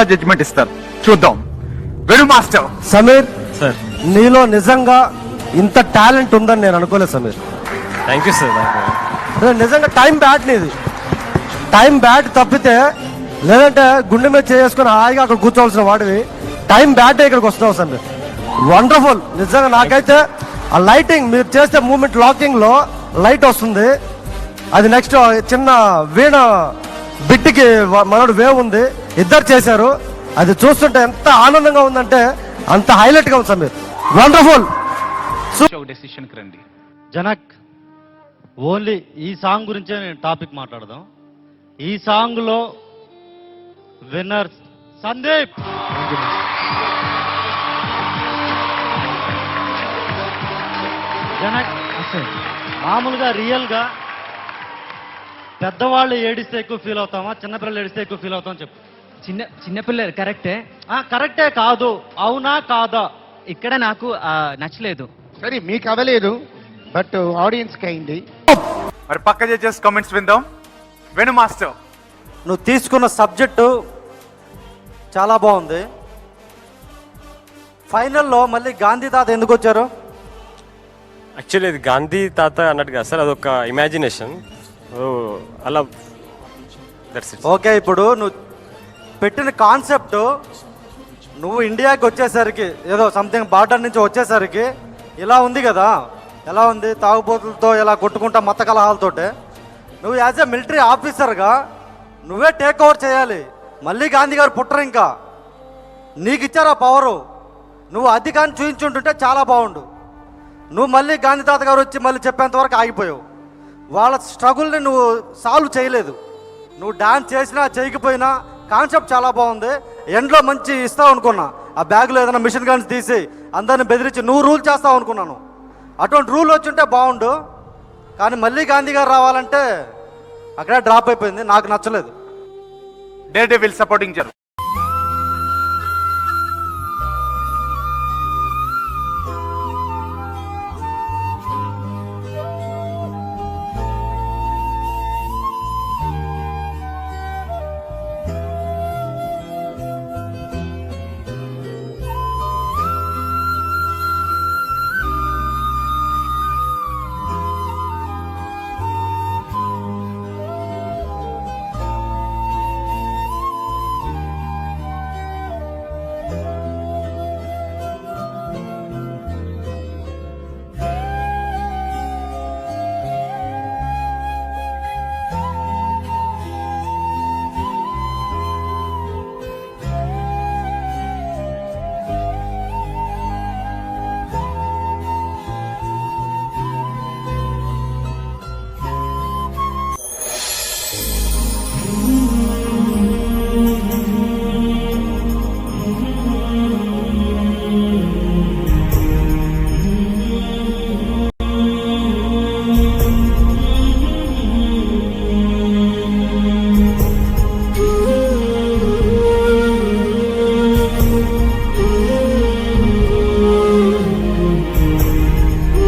Judgement ఇస్తారు, చూద్దాం. Venu master. Sameer sir నీలో నిజంగా ఇంత టాలెంట్ ఉందని నేను అనుకోలేదు సమీర్. Thank you sir. నిజంగా టైం బ్యాట్ నీది. టైం బ్యాట్ తప్పితే లేదంటే గుండె మీద చేసుకుని హాయిగా అక్కడ కూర్చోవలసిన వాడివి. టైం బ్యాట్ ఇక్కడికి వస్తున్నావు సమీర్. వండర్ఫుల్. నిజంగా నాకైతే ఆ లైటింగ్ మీరు చేసే మూమెంట్ లాకింగ్ లో లైట్ వస్తుంది. అది నెక్స్ట్ చిన్న వీణ బిట్టికి మనోడు వేవ్ ఉంది, ఇద్దరు చేశారు. అది చూస్తుంటే ఎంత ఆనందంగా ఉందంటే అంత హైలైట్ గా ఉంది సమీర్. వండర్ఫుల్. డెసిషన్ కి రండి. జనక్, ఓన్లీ ఈ సాంగ్ గురించే నేను టాపిక్ మాట్లాడదాం. ఈ సాంగ్ లో విన్నర్ సందీప్. జనక్, మామూలుగా రియల్ గా పెద్దవాళ్ళు ఏడిస్తే ఎక్కువ ఫీల్ అవుతామా, చిన్నపిల్లలు ఏడిస్తే ఎక్కువ ఫీల్ అవుతామని చెప్పు. చిన్నపిల్లలు కరెక్టే. కరెక్టే కాదు, అవునా కాదా? ఇక్కడ నాకు నచ్చలేదు. సరే మీకు అవ్వలేదు, బట్ ఆడియన్స్ కైంది. మరి పక్క జడ్జెస్ కామెంట్స్ విందాం. వేణు మాస్టర్. నువ్వు తీసుకున్న సబ్జెక్టు చాలా బాగుంది. ఫైనల్లో మళ్ళీ గాంధీ తాత ఎందుకు వచ్చారు? యాక్చువల్లీ ఇది గాంధీ తాత అన్నట్టు కాదు సార్, అదొక ఇమాజినేషన్. అలా దట్స్ ఇట్. ఓకే, ఇప్పుడు నువ్వు పెట్టిన కాన్సెప్ట్ నువ్వు ఇండియాకి వచ్చేసరికి ఏదో సంథింగ్ బార్డర్ నుంచి వచ్చేసరికి ఇలా ఉంది కదా. ఎలా ఉంది? తాగుబోతులతో ఇలా కొట్టుకుంటా మత కలహాలతోటే. నువ్వు యాజ్ ఎ మిలిటరీ ఆఫీసర్గా నువ్వే టేక్ ఓవర్ చేయాలి. మళ్ళీ గాంధీ గారు పుట్టరు, ఇంకా నీకు ఇచ్చారు ఆ పవరు. నువ్వు అధికాన్ని చూపించుంటుంటే చాలా బాగుండు. నువ్వు మళ్ళీ గాంధీ తాత గారు వచ్చి మళ్ళీ చెప్పేంతవరకు ఆగిపోయావు. వాళ్ళ స్ట్రగుల్ని నువ్వు సాల్వ్ చేయలేదు. నువ్వు డాన్స్ చేసినా చేయకపోయినా కాన్సెప్ట్ చాలా బాగుంది. ఎండ్లో మంచి ఇస్తావు అనుకున్నా. ఆ బ్యాగ్లో ఏదైనా మిషన్ గన్స్ తీసి అందరిని బెదిరించి నువ్వు రూల్ చేస్తావు అనుకున్నాను. అటువంటి రూల్ వచ్చుంటే బాగుండు. కానీ మళ్ళీ గాంధీ గారు రావాలంటే అక్కడే డ్రాప్ అయిపోయింది. నాకు నచ్చలేదు. Dare devil supporting